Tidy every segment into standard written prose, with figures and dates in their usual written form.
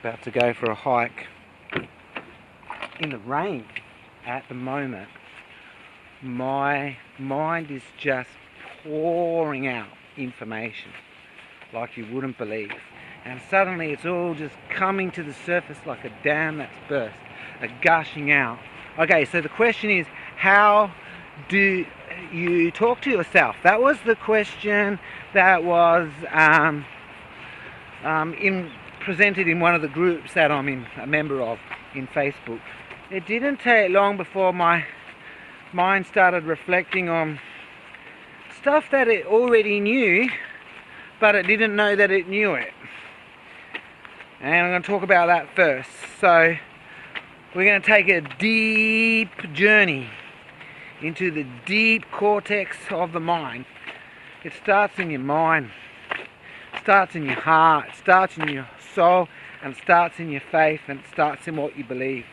About to go for a hike in the rain at the moment. My mind is just pouring out information like you wouldn't believe, and suddenly it's all just coming to the surface like a dam that's burst, a gushing out. Okay, so the question is, how do you talk to yourself? That was the question that was presented in one of the groups that I'm a member of in Facebook. It didn't take long before my mind started reflecting on stuff that it already knew, but it didn't know that it knew it. And I'm going to talk about that first. So we're going to take a deep journey into the deep cortex of the mind. It starts in your mind, it starts in your heart, it starts in your soul, and it starts in your faith, and it starts in what you believe.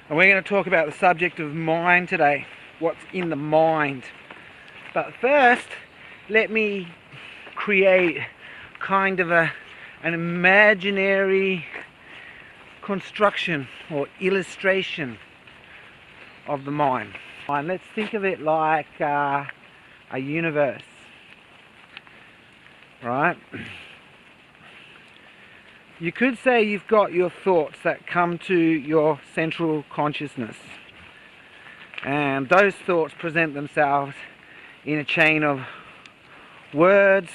And we're going to talk about the subject of mind today, what's in the mind. But first, let me create kind of an imaginary construction or illustration of the mind. And let's think of it like a universe, right? You could say you've got your thoughts that come to your central consciousness, and those thoughts present themselves in a chain of words,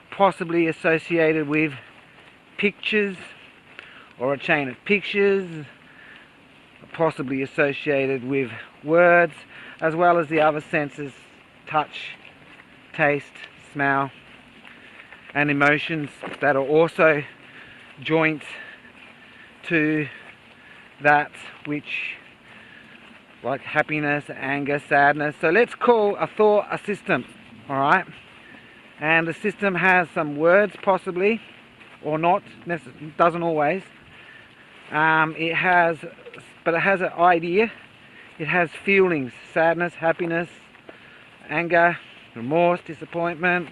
possibly associated with pictures, or a chain of pictures possibly associated with words, as well as the other senses: touch, taste, smell, and emotions that are also joint to that which, like happiness, anger, sadness. So let's call a thought a system, alright? And the system has some words, possibly, or not, doesn't always. It has an idea, it has feelings: sadness, happiness, anger, remorse, disappointment,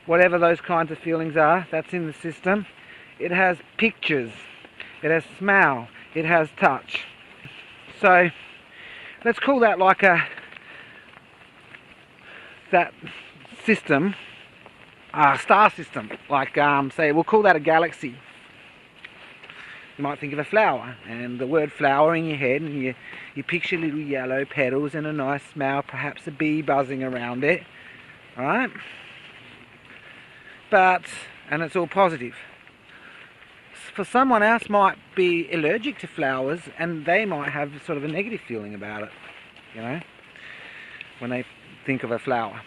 whatever those kinds of feelings are, that's in the system. It has pictures, it has smell, it has touch. So let's call that like that system, a star system. Like say, we'll call that a galaxy. You might think of a flower, and the word flower in your head, and you picture little yellow petals and a nice smell, perhaps a bee buzzing around it, alright? And it's all positive. For someone else might be allergic to flowers, and they might have sort of a negative feeling about it, you know, when they think of a flower.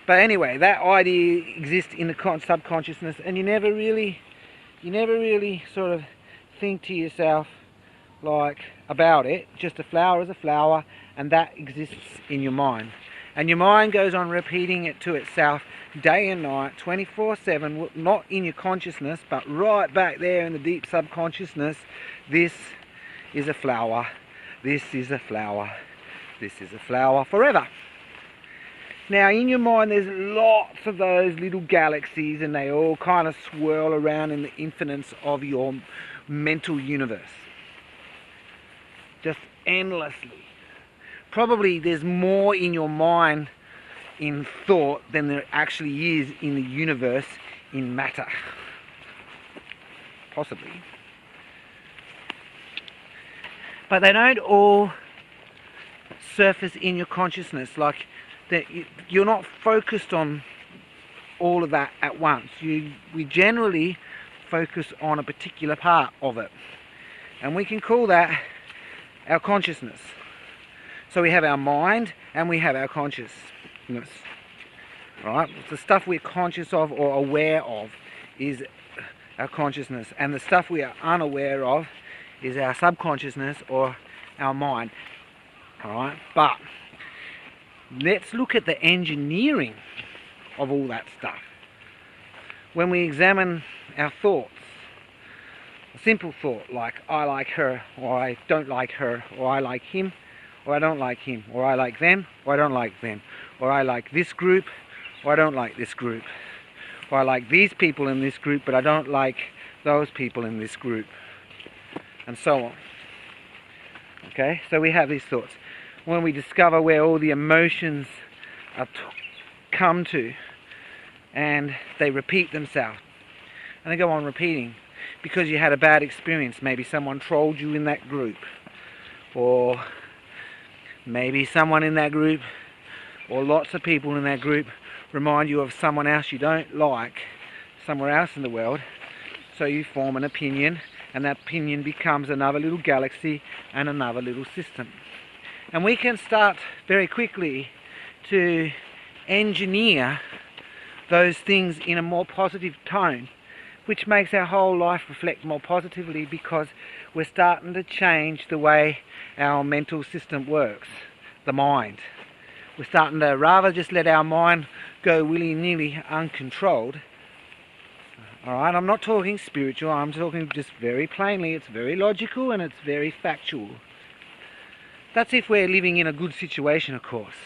But anyway, that idea exists in the subconsciousness, and you never really sort of think to yourself like about it. Just a flower is a flower, and that exists in your mind. And your mind goes on repeating it to itself day and night, 24/7, not in your consciousness, but right back there in the deep subconsciousness. This is a flower, this is a flower, this is a flower, forever. Now in your mind there's lots of those little galaxies, and they all kind of swirl around in the infinites of your mental universe. Just endlessly. Probably there's more in your mind in thought than there actually is in the universe in matter. Possibly. But they don't all surface in your consciousness. Like, you're not focused on all of that at once. We generally focus on a particular part of it, and we can call that our consciousness. So we have our mind and we have our consciousness, right? The stuff we're conscious of or aware of is our consciousness, and the stuff we are unaware of is our subconsciousness or our mind, all right? But let's look at the engineering of all that stuff. When we examine our thoughts, a simple thought like I like her, or I don't like her, or I like him, or I don't like him, or I like them, or I don't like them, or I like this group, or I don't like this group, or I like these people in this group, but I don't like those people in this group, and so on. Okay, so we have these thoughts. When we discover where all the emotions are come to, and they repeat themselves, and they go on repeating because you had a bad experience. Maybe someone trolled you in that group, or maybe someone in that group, or lots of people in that group remind you of someone else you don't like somewhere else in the world. So you form an opinion, and that opinion becomes another little galaxy and another little system. And we can start very quickly to engineer those things in a more positive tone, which makes our whole life reflect more positively, because we're starting to change the way our mental system works, the mind. We're starting to rather just let our mind go willy-nilly uncontrolled. Alright, I'm not talking spiritual, I'm talking just very plainly. It's very logical and it's very factual. That's if we're living in a good situation, of course.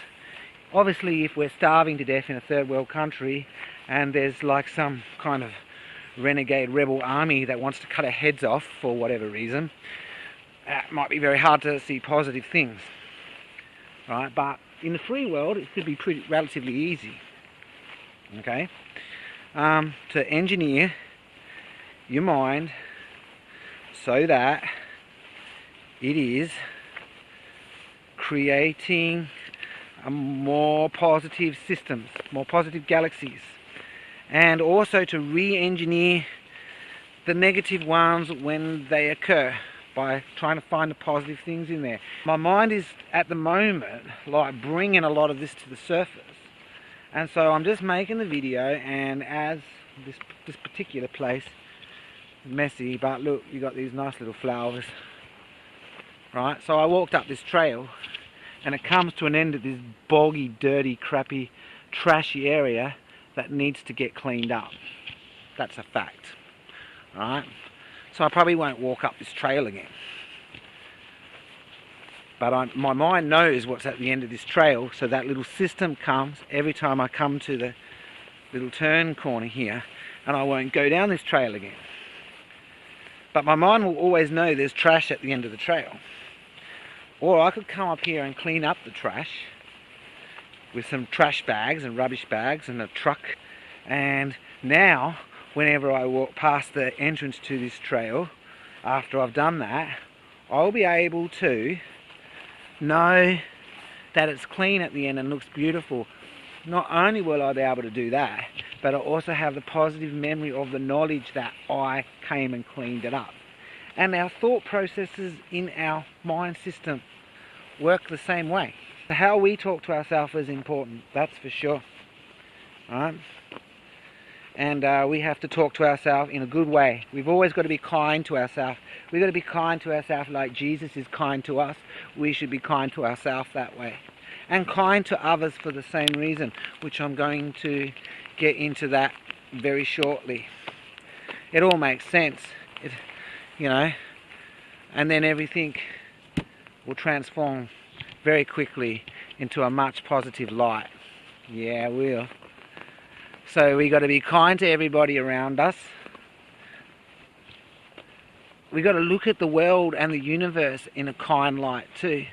Obviously, if we're starving to death in a third world country and there's like some kind of renegade rebel army that wants to cut our heads off for whatever reason, it might be very hard to see positive things. Right? But in the free world, it could be relatively easy. Okay? To engineer your mind so that it is creating a more positive systems, more positive galaxies, and also to re-engineer the negative ones when they occur by trying to find the positive things in there. My mind is at the moment like bringing a lot of this to the surface. And so I'm just making the video, and as this particular place is messy, but look, you got these nice little flowers, right? So I walked up this trail, and it comes to an end at this boggy, dirty, crappy, trashy area that needs to get cleaned up. That's a fact, right? So I probably won't walk up this trail again. But my mind knows what's at the end of this trail, so that little system comes every time I come to the little turn corner here, and I won't go down this trail again. But my mind will always know there's trash at the end of the trail. Or I could come up here and clean up the trash with some trash bags and rubbish bags and a truck, and now whenever I walk past the entrance to this trail, after I've done that, I'll be able to know that it's clean at the end and looks beautiful. Not only will I be able to do that, but I'll also have the positive memory of the knowledge that I came and cleaned it up. And our thought processes in our mind system work the same way. How we talk to ourselves is important, that's for sure. Right? And we have to talk to ourselves in a good way. We've always got to be kind to ourselves. We've got to be kind to ourselves like Jesus is kind to us. We should be kind to ourselves that way. And kind to others for the same reason, which I'm going to get into that very shortly. It all makes sense, you know, and then everything will transform very quickly into a much positive light. Yeah, it will. So we got to be kind to everybody around us. We got to look at the world and the universe in a kind light too.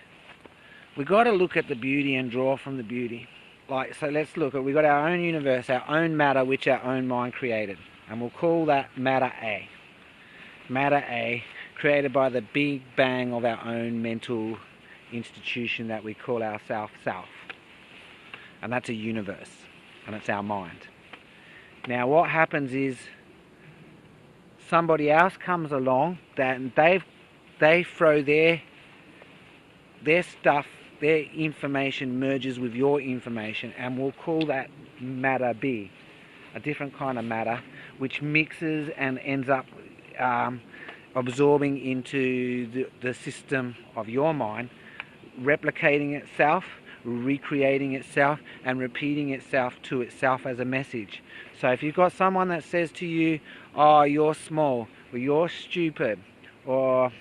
We got to look at the beauty and draw from the beauty. Like, so let's look at, we got our own universe, our own matter, which our own mind created, and we'll call that matter A. Matter A, created by the big bang of our own mental institution that we call ourself self, and that's a universe, and it's our mind. Now what happens is somebody else comes along that they throw their stuff, their information merges with your information, and we'll call that matter B, a different kind of matter which mixes and ends up absorbing into the system of your mind, replicating itself, recreating itself, and repeating itself to itself as a message. So if you've got someone that says to you, oh, you're small, or you're stupid, or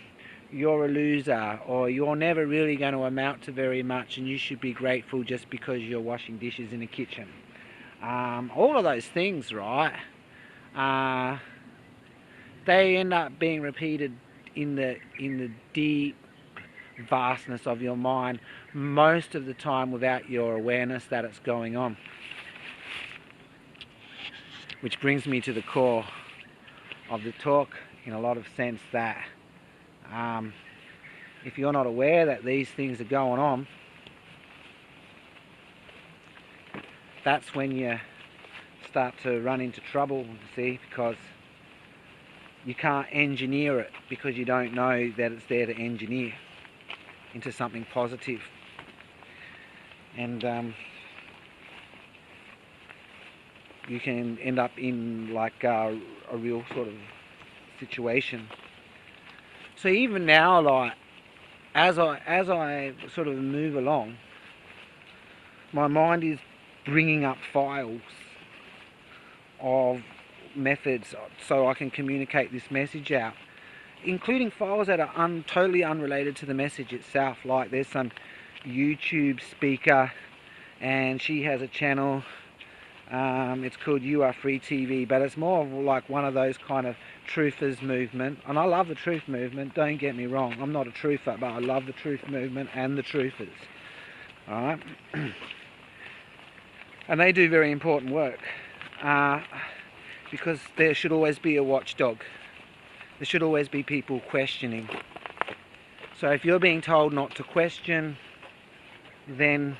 you're a loser, or you're never really going to amount to very much and you should be grateful just because you're washing dishes in the kitchen, all of those things, right, they end up being repeated in the deep vastness of your mind most of the time without your awareness that it's going on. Which brings me to the core of the talk in a lot of sense, that if you're not aware that these things are going on, that's when you start to run into trouble, see, because you can't engineer it because you don't know that it's there to engineer into something positive. And you can end up in like a real sort of situation. So even now, like as I sort of move along, my mind is bringing up files of methods so I can communicate this message out, including files that are totally unrelated to the message itself. Like there's some YouTube speaker and she has a channel, it's called You Are Free TV, but it's more like one of those kind of truthers movement. And I love the truth movement, don't get me wrong, I'm not a truther, but I love the truth movement and the truthers. Alright? And they do very important work, because there should always be a watchdog. There should always be people questioning. So if you're being told not to question, then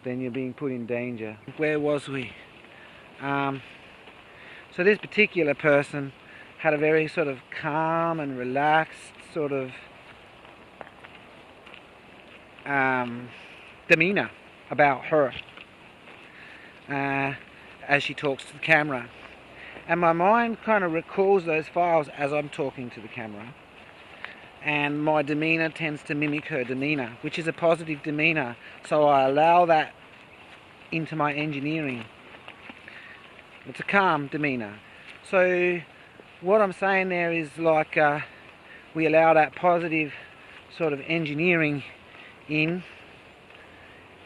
you're being put in danger. Where was we? So this particular person had a very sort of calm and relaxed sort of demeanor about her as she talks to the camera. And my mind kind of recalls those files as I'm talking to the camera. And my demeanor tends to mimic her demeanor, which is a positive demeanor. So I allow that into my engineering. It's a calm demeanor. So what I'm saying there is like we allow that positive sort of engineering in,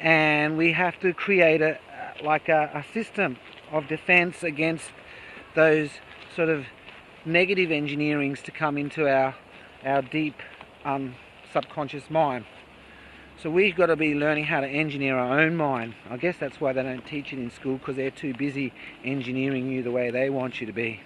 and we have to create a system of defense against those sort of negative engineerings to come into our deep subconscious mind. So we've got to be learning how to engineer our own mind. I guess that's why they don't teach it in school, because they're too busy engineering you the way they want you to be,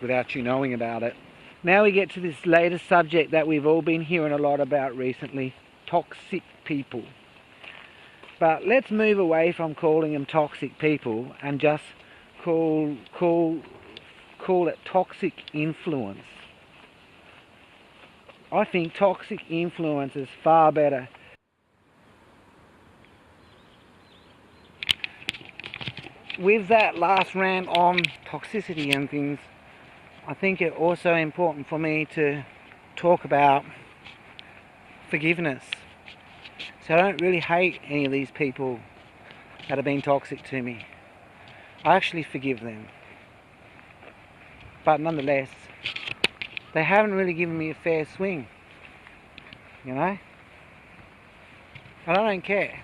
without you knowing about it. Now we get to this latest subject that we've all been hearing a lot about recently: toxic people. But let's move away from calling them toxic people and just call it toxic influence. I think toxic influence is far better. With that last rant on toxicity and things, I think it's also important for me to talk about forgiveness. So I don't really hate any of these people that have been toxic to me. I actually forgive them. But nonetheless, they haven't really given me a fair swing, you know? And I don't care.